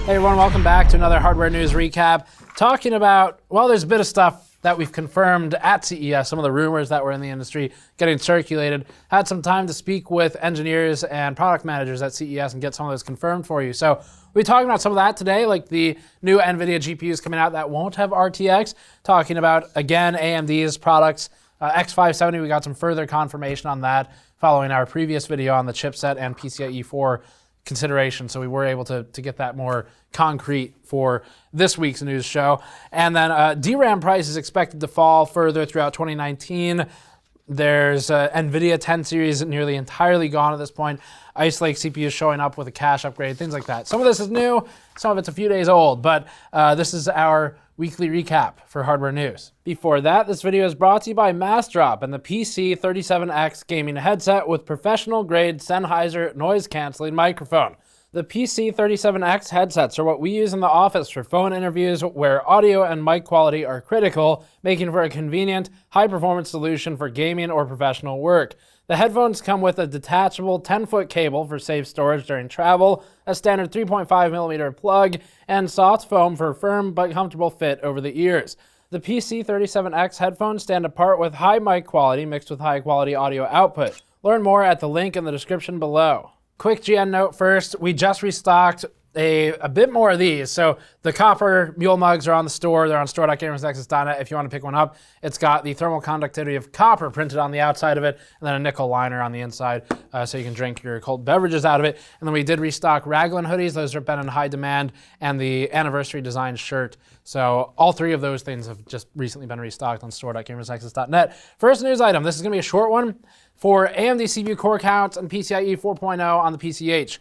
Hey everyone, welcome back to another hardware news recap. Talking about, well, there's a bit of stuff that we've confirmed at CES, some of the rumors that were in the industry getting circulated. Had some time to speak with engineers and product managers at CES and get some of those confirmed for you. So we'll be talking about some of that today, like the new NVIDIA GPUs coming out that won't have RTX. Talking about, again, AMD's products. X570, we got some further confirmation on that following our previous video on the chipset and PCIe 4 consideration, so we were able to get that more concrete for this week's news show. And then DRAM price is expected to fall further throughout 2019. There's NVIDIA 10 series nearly entirely gone at this point. Ice Lake CPU showing up with a cache upgrade, things like that. Some of this is new, some of it's a few days old, but this is our weekly recap for hardware news. Before that, this video is brought to you by Massdrop and the PC37X gaming headset with professional-grade Sennheiser noise-canceling microphone. The PC37X headsets are what we use in the office for phone interviews where audio and mic quality are critical, making for a convenient, high-performance solution for gaming or professional work. The headphones come with a detachable 10-foot cable for safe storage during travel, a standard 3.5mm plug, and soft foam for firm but comfortable fit over the ears. The PC37X headphones stand apart with high mic quality mixed with high-quality audio output. Learn more at the link in the description below. Quick GN note first, we just restocked a bit more of these. So the copper mule mugs are on the store. They're on store.gamersnexus.net if you want to pick one up. It's got the thermal conductivity of copper printed on the outside of it, and then a nickel liner on the inside so you can drink your cold beverages out of it. And then we did restock Raglan hoodies. Those have been in high demand, and the anniversary design shirt. So all three of those things have just recently been restocked on store.gamersnexus.net. First news item, this is going to be a short one. For AMD CPU core counts and PCIe 4.0 on the PCH.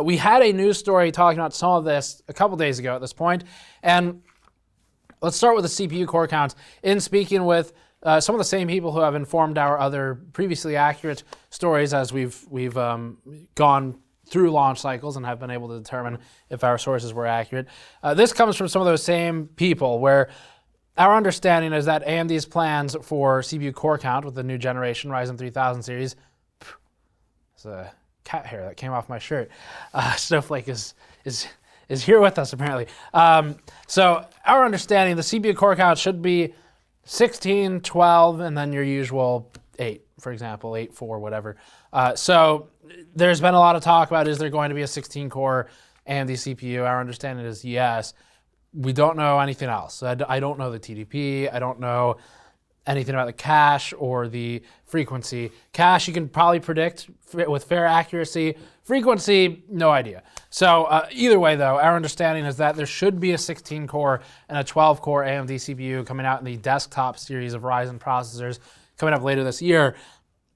We had a news story talking about some of this a couple days ago at this point, and let's start with the CPU core counts. In speaking with some of the same people who have informed our other previously accurate stories as we've gone through launch cycles and have been able to determine if our sources were accurate. This comes from some of those same people where our understanding is that AMD's plans for CPU core count with the new generation Ryzen 3000 series, it's a cat hair that came off my shirt. Snowflake is here with us apparently. So our understanding, the CPU core count should be 16, 12, and then your usual 8, for example, 8, 4, whatever. So there's been a lot of talk about, is there going to be a 16 core AMD CPU? Our understanding is yes. We don't know anything else. I don't know the TDP. I don't know anything about the cache or the frequency. Cache you can probably predict with fair accuracy. Frequency, no idea. So either way though, our understanding is that there should be a 16 core and a 12 core AMD CPU coming out in the desktop series of Ryzen processors coming up later this year.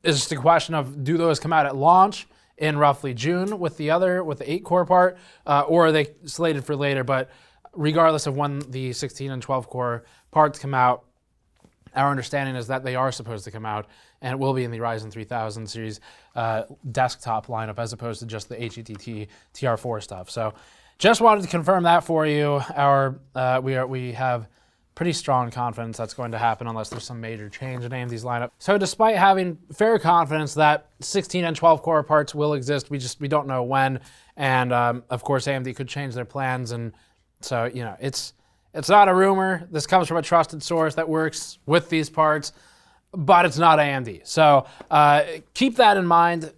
It's just a question of, do those come out at launch in roughly June with the 8 core part, or are they slated for later? But regardless of when the 16 and 12 core parts come out, our understanding is that they are supposed to come out, and it will be in the Ryzen 3000 series desktop lineup as opposed to just the HETT TR4 stuff. So just wanted to confirm that for you. We have pretty strong confidence that's going to happen unless there's some major change in AMD's lineup. So despite having fair confidence that 16 and 12 core parts will exist, we don't know when. And of course, AMD could change their plans, and so it's not a rumor. This comes from a trusted source that works with these parts, but it's not AMD. So keep that in mind.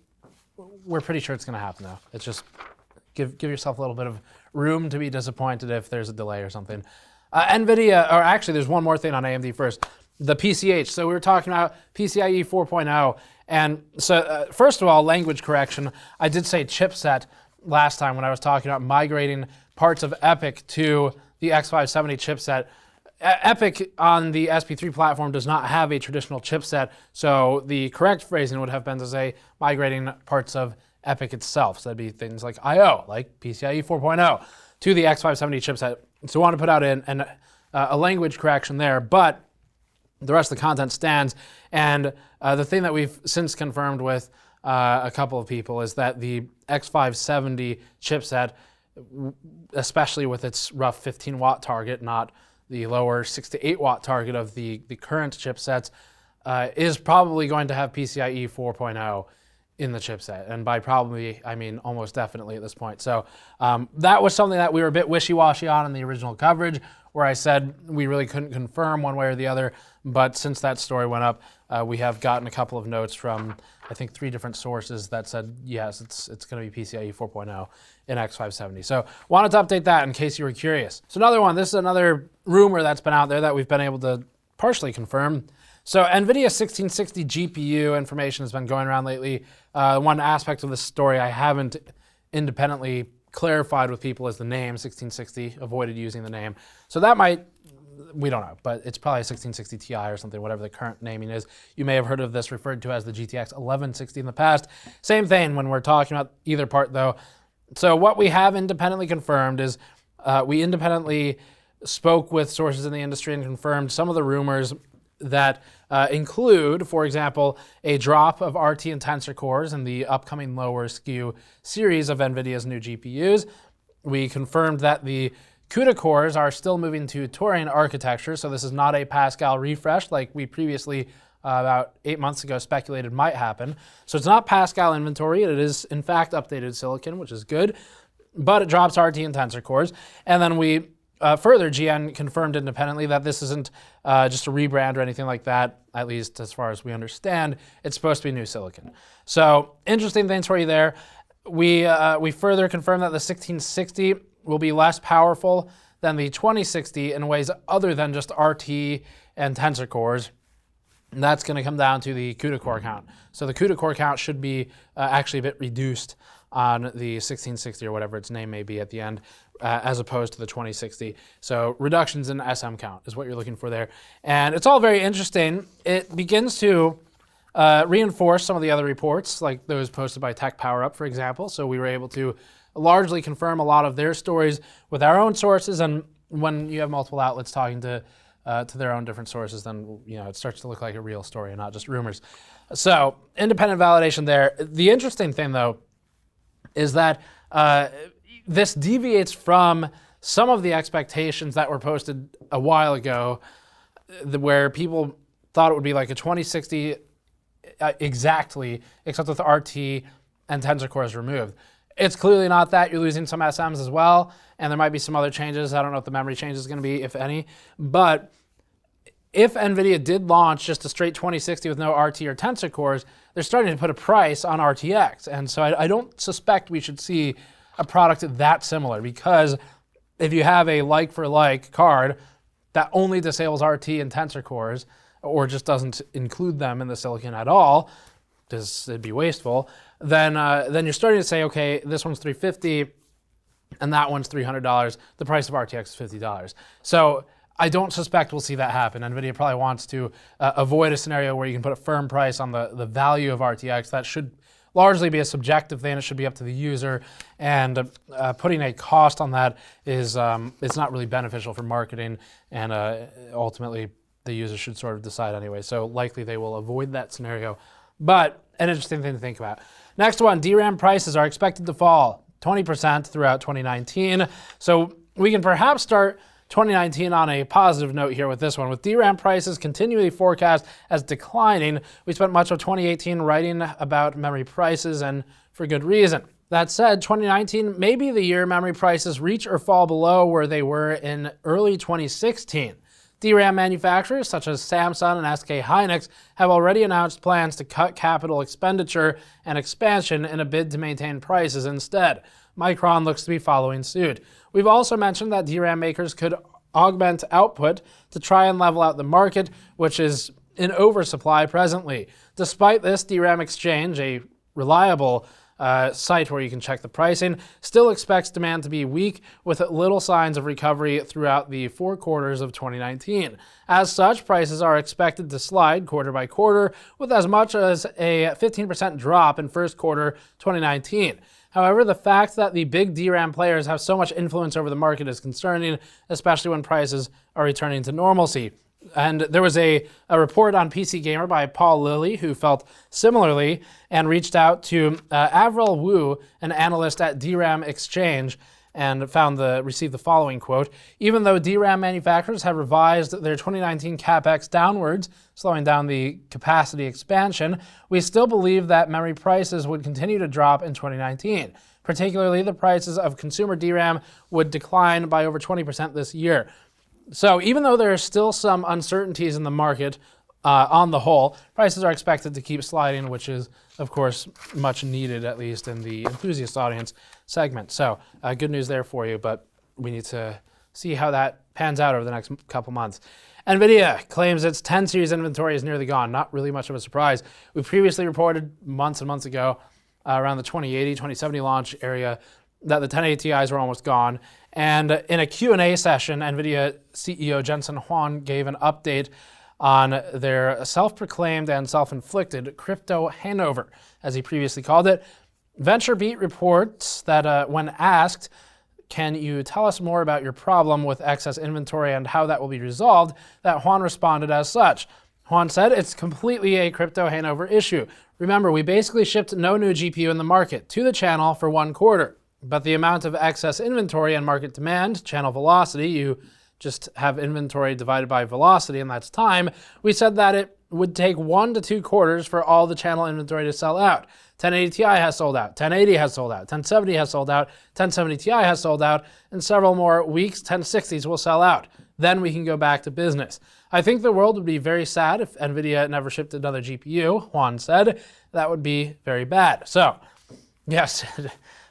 We're pretty sure it's going to happen, though. It's just give yourself a little bit of room to be disappointed if there's a delay or something. NVIDIA, or actually there's one more thing on AMD first. The PCH. So we were talking about PCIe 4.0. And so first of all, language correction. I did say chipset last time when I was talking about migrating parts of EPYC to the X570 chipset. EPYC on the SP3 platform does not have a traditional chipset, so the correct phrasing would have been to say migrating parts of EPYC itself. So that'd be things like I/O, like PCIe 4.0, to the X570 chipset. So I want to put out a language correction there, but the rest of the content stands. And the thing that we've since confirmed with a couple of people is that the X570 chipset, especially with its rough 15 watt target, not the lower 6 to 8 watt target of the current chipsets, is probably going to have PCIe 4.0 in the chipset. And by probably, I mean almost definitely at this point. So that was something that we were a bit wishy-washy on in the original coverage, where I said we really couldn't confirm one way or the other. But since that story went up, we have gotten a couple of notes from, I think, 3 different sources that said, yes, it's going to be PCIe 4.0 in X570. So wanted to update that in case you were curious. So another one, this is another rumor that's been out there that we've been able to partially confirm. So NVIDIA 1660 GPU information has been going around lately. One aspect of this story I haven't independently clarified with people is the name 1660, avoided using the name. So that might, we don't know, but it's probably a 1660 Ti or something, whatever the current naming is. You may have heard of this referred to as the GTX 1160 in the past. Same thing when we're talking about either part though. So what we have independently confirmed is we independently spoke with sources in the industry and confirmed some of the rumors that include, for example, a drop of RT and tensor cores in the upcoming lower SKU series of NVIDIA's new GPUs. We confirmed that the CUDA cores are still moving to Turing architecture, so this is not a Pascal refresh like we previously, about 8 months ago, speculated might happen. So it's not Pascal inventory, it is in fact updated silicon, which is good, but it drops RT and tensor cores. And then we further, GN confirmed independently that this isn't just a rebrand or anything like that, at least as far as we understand. It's supposed to be new silicon. So interesting things for you there. We further confirmed that the 1660 will be less powerful than the 2060 in ways other than just RT and tensor cores. And that's going to come down to the CUDA core count. So the CUDA core count should be actually a bit reduced on the 1660 or whatever its name may be at the end, as opposed to the 2060. So reductions in SM count is what you're looking for there. And it's all very interesting. It begins to reinforce some of the other reports, like those posted by Tech Power Up, for example. So we were able to largely confirm a lot of their stories with our own sources. And when you have multiple outlets talking to their own different sources, then it starts to look like a real story and not just rumors. So independent validation there. The interesting thing, though, is that this deviates from some of the expectations that were posted a while ago, where people thought it would be like a 2060 exactly, except with RT and tensor cores removed. It's clearly not that. You're losing some SMs as well, and there might be some other changes. I don't know what the memory change is going to be, if any. But if NVIDIA did launch just a straight 2060 with no RT or tensor cores, they're starting to put a price on RTX. And so I don't suspect we should see a product that similar, because if you have a like-for-like card that only disables RT and tensor cores, or just doesn't include them in the silicon at all, because it'd be wasteful, then you're starting to say, okay, this one's $350 and that one's $300. The price of RTX is $50. So I don't suspect we'll see that happen. NVIDIA probably wants to avoid a scenario where you can put a firm price on the value of RTX. That should largely be a subjective thing. It should be up to the user, and putting a cost on that is it's not really beneficial for marketing, and ultimately the user should sort of decide anyway. So likely they will avoid that scenario, but an interesting thing to think about. Next one, DRAM prices are expected to fall 20% throughout 2019. So we can perhaps start 2019 on a positive note here with this one. With DRAM prices continually forecast as declining, we spent much of 2018 writing about memory prices, and for good reason. That said, 2019 may be the year memory prices reach or fall below where they were in early 2016. DRAM manufacturers such as Samsung and SK Hynix have already announced plans to cut capital expenditure and expansion in a bid to maintain prices instead. Micron looks to be following suit. We've also mentioned that DRAM makers could augment output to try and level out the market, which is in oversupply presently. Despite this, DRAM Exchange, a reliable site where you can check the pricing, still expects demand to be weak, with little signs of recovery throughout the 4 quarters of 2019. As such, prices are expected to slide quarter by quarter, with as much as a 15% drop in first quarter 2019. However, the fact that the big DRAM players have so much influence over the market is concerning, especially when prices are returning to normalcy. And there was a report on PC Gamer by Paul Lilly, who felt similarly and reached out to Avril Wu, an analyst at DRAM Exchange, and received the following quote: "Even though DRAM manufacturers have revised their 2019 capex downwards, slowing down the capacity expansion, we still believe that memory prices would continue to drop in 2019. Particularly, the prices of consumer DRAM would decline by over 20% this year." So even though there are still some uncertainties in the market, on the whole, prices are expected to keep sliding, which is, of course, much needed, at least in the enthusiast audience segment. So good news there for you, but we need to see how that pans out over the next couple months. NVIDIA claims its 10 series inventory is nearly gone. Not really much of a surprise. We previously reported months and months ago, around the 2080, 2070 launch area, that the 1080 Ti's were almost gone. And in a Q&A session, NVIDIA CEO Jensen Huang gave an update on their self-proclaimed and self-inflicted crypto hangover, as he previously called it. VentureBeat reports that when asked, "Can you tell us more about your problem with excess inventory and how that will be resolved?" that Huang responded as such. Huang said, "It's completely a crypto hangover issue. Remember, we basically shipped no new GPU in the market to the channel for 1 quarter. But the amount of excess inventory and market demand, channel velocity, you just have inventory divided by velocity, and that's time, we said that it would take 1 to 2 quarters for all the channel inventory to sell out. 1080 Ti has sold out, 1080 has sold out, 1070 has sold out, 1070 Ti has sold out, and several more weeks, 1060s will sell out. Then we can go back to business. I think the world would be very sad if NVIDIA never shipped another GPU," Huang said. "That would be very bad." So, yes,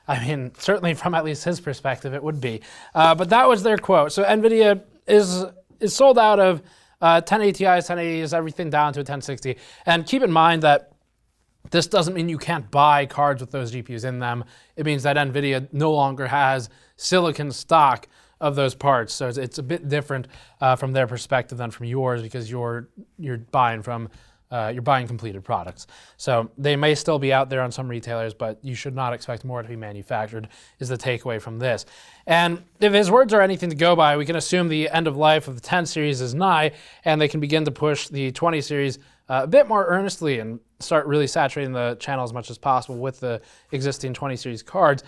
I mean, certainly from at least his perspective, it would be. But that was their quote. So NVIDIA is sold out of 1080 Ti's, 1080s, everything down to a 1060. And keep in mind that this doesn't mean you can't buy cards with those GPUs in them. It means that NVIDIA no longer has silicon stock of those parts. So it's a bit different from their perspective than from yours, because you're buying completed products. So they may still be out there on some retailers, but you should not expect more to be manufactured, is the takeaway from this. And if his words are anything to go by, we can assume the end of life of the 10 series is nigh, and they can begin to push the 20 series a bit more earnestly and start really saturating the channel as much as possible with the existing 20 series cards.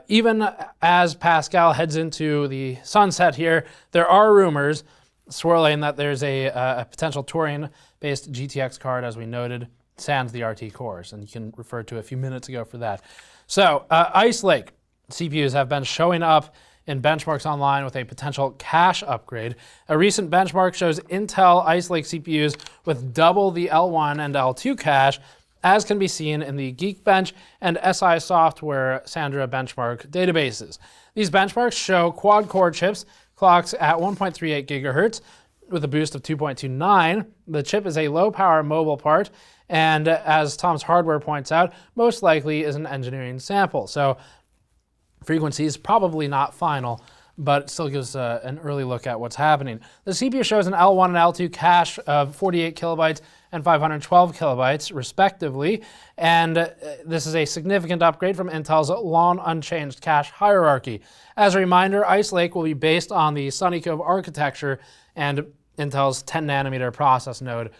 Even as Pascal heads into the sunset here, there are rumors swirling that there's a potential Turing-based GTX card, as we noted, sans the RT cores, and you can refer to a few minutes ago for that. So Ice Lake CPUs have been showing up in benchmarks online with a potential cache upgrade. A recent benchmark shows Intel Ice Lake CPUs with double the L1 and L2 cache, as can be seen in the Geekbench and SI Software Sandra benchmark databases. These benchmarks show quad-core chips clocks at 1.38 gigahertz with a boost of 2.29. The chip is a low-power mobile part, and as Tom's Hardware points out, most likely is an engineering sample. So frequency is probably not final, but it still gives an early look at what's happening. The CPU shows an L1 and L2 cache of 48 kilobytes and 512 kilobytes, respectively, and this is a significant upgrade from Intel's long unchanged cache hierarchy. As a reminder, Ice Lake will be based on the Sunny Cove architecture and Intel's 10 nanometer process node,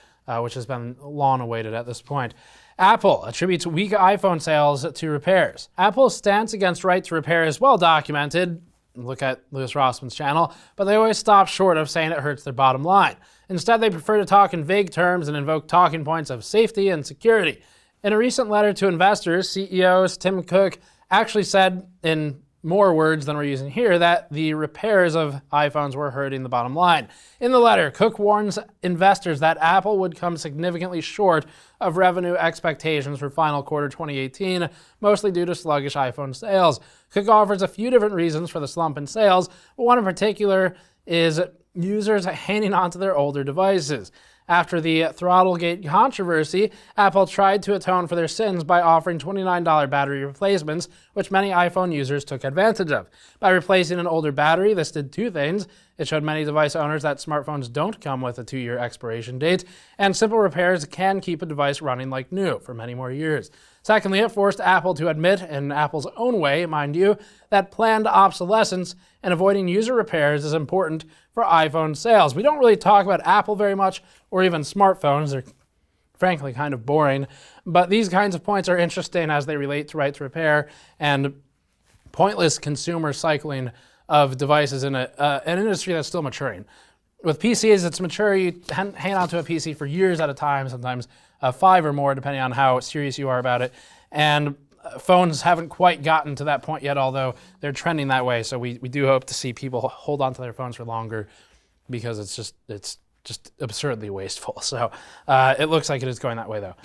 which has been long awaited at this point. Apple attributes weak iPhone sales to repairs. Apple's stance against right to repair is well documented. Look at Louis Rossman's channel, but they always stop short of saying it hurts their bottom line. Instead, they prefer to talk in vague terms and invoke talking points of safety and security. In a recent letter to investors, CEOs Tim Cook actually said, in more words than we're using here, that the repairs of iPhones were hurting the bottom line. In the letter, Cook warns investors that Apple would come significantly short of revenue expectations for final quarter 2018, mostly due to sluggish iPhone sales. Cook offers a few different reasons for the slump in sales, but one in particular is users hanging onto their older devices. After the Throttlegate controversy, Apple tried to atone for their sins by offering $29 battery replacements, which many iPhone users took advantage of. By replacing an older battery, this did two things. It showed many device owners that smartphones don't come with a 2-year expiration date, and simple repairs can keep a device running like new for many more years. Secondly, it forced Apple to admit, in Apple's own way, mind you, that planned obsolescence and avoiding user repairs is important for iPhone sales. We don't really talk about Apple very much, or even smartphones. They're frankly kind of boring, but these kinds of points are interesting as they relate to right to repair, and pointless consumer cycling of devices in an industry that's still maturing. With PCs, it's mature. You hang on to a PC for years at a time, sometimes 5 or more, depending on how serious you are about it. And phones haven't quite gotten to that point yet, although they're trending that way. So we do hope to see people hold on to their phones for longer, because it's just absurdly wasteful. So it looks like it is going that way, though.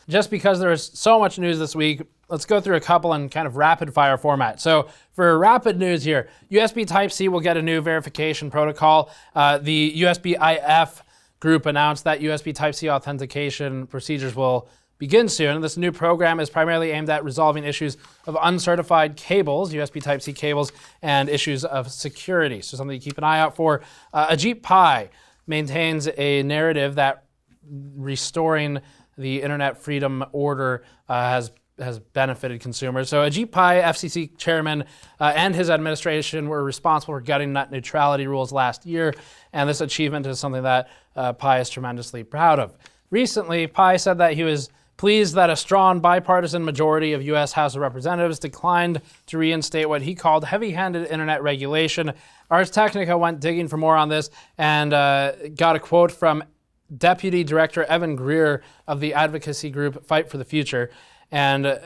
Just because there is so much news this week, let's go through a couple in kind of rapid fire format. So for rapid news here, USB Type-C will get a new verification protocol. The USB-IF group announced that USB Type-C authentication procedures will begin soon. This new program is primarily aimed at resolving issues of uncertified cables, USB Type-C cables, and issues of security. So something to keep an eye out for. Ajit Pai maintains a narrative that restoring the Internet Freedom Order has benefited consumers. So Ajit Pai, FCC chairman, and his administration were responsible for gutting net neutrality rules last year, and this achievement is something that Pai is tremendously proud of. Recently, Pai said that he was pleased that a strong bipartisan majority of U.S. House of Representatives declined to reinstate what he called heavy-handed internet regulation. Ars Technica went digging for more on this and got a quote from Deputy Director Evan Greer of the advocacy group Fight for the Future. And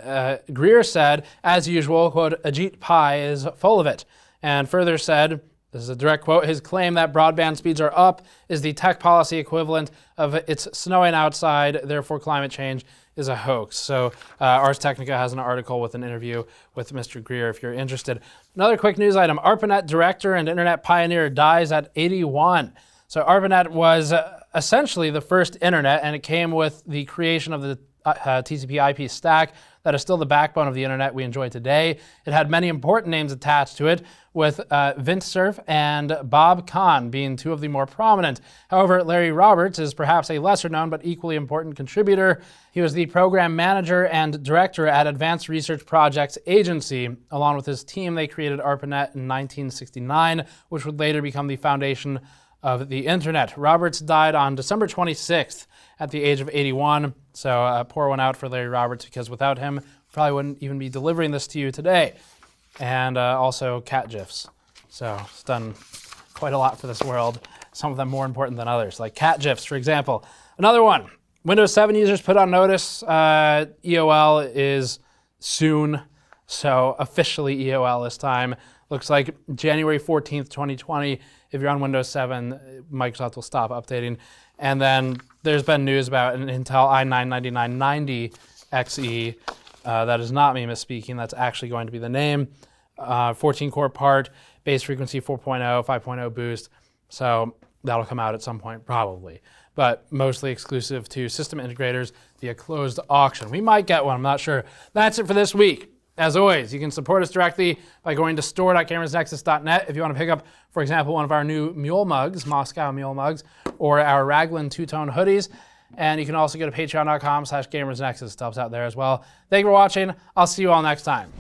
Greer said, as usual, quote, Ajit Pai is full of it. And further said, this is a direct quote, his claim that broadband speeds are up is the tech policy equivalent of it's snowing outside, therefore climate change is a hoax. So Ars Technica has an article with an interview with Mr. Greer if you're interested. Another quick news item, ARPANET director and internet pioneer dies at 81. So ARPANET was essentially the first internet, and it came with the creation of the TCP/IP stack that is still the backbone of the internet we enjoy today. It had many important names attached to it, with Vint Cerf and Bob Kahn being two of the more prominent. However, Larry Roberts is perhaps a lesser known but equally important contributor. He was the program manager and director at Advanced Research Projects Agency. Along with his team, they created ARPANET in 1969, which would later become the foundation of the internet. Roberts died on December 26th at the age of 81. So pour one out for Larry Roberts, because without him, probably wouldn't even be delivering this to you today. And also cat GIFs. So it's done quite a lot for this world, some of them more important than others, like cat GIFs, for example. Another one, Windows 7 users put on notice, EOL is soon, so officially EOL this time. Looks like January 14th, 2020. If you're on Windows 7, Microsoft will stop updating. And then there's been news about an Intel i9-9990XE. That is not me misspeaking. That's actually going to be the name. 14-core part, base frequency 4.0, 5.0 boost. So that'll come out at some point, probably. But mostly exclusive to system integrators via closed auction. We might get one, I'm not sure. That's it for this week. As always, you can support us directly by going to store.gamersnexus.net if you want to pick up, for example, one of our new mule mugs, Moscow mule mugs, or our Raglan two-tone hoodies. And you can also go to patreon.com/gamersnexus. It helps out there as well. Thank you for watching. I'll see you all next time.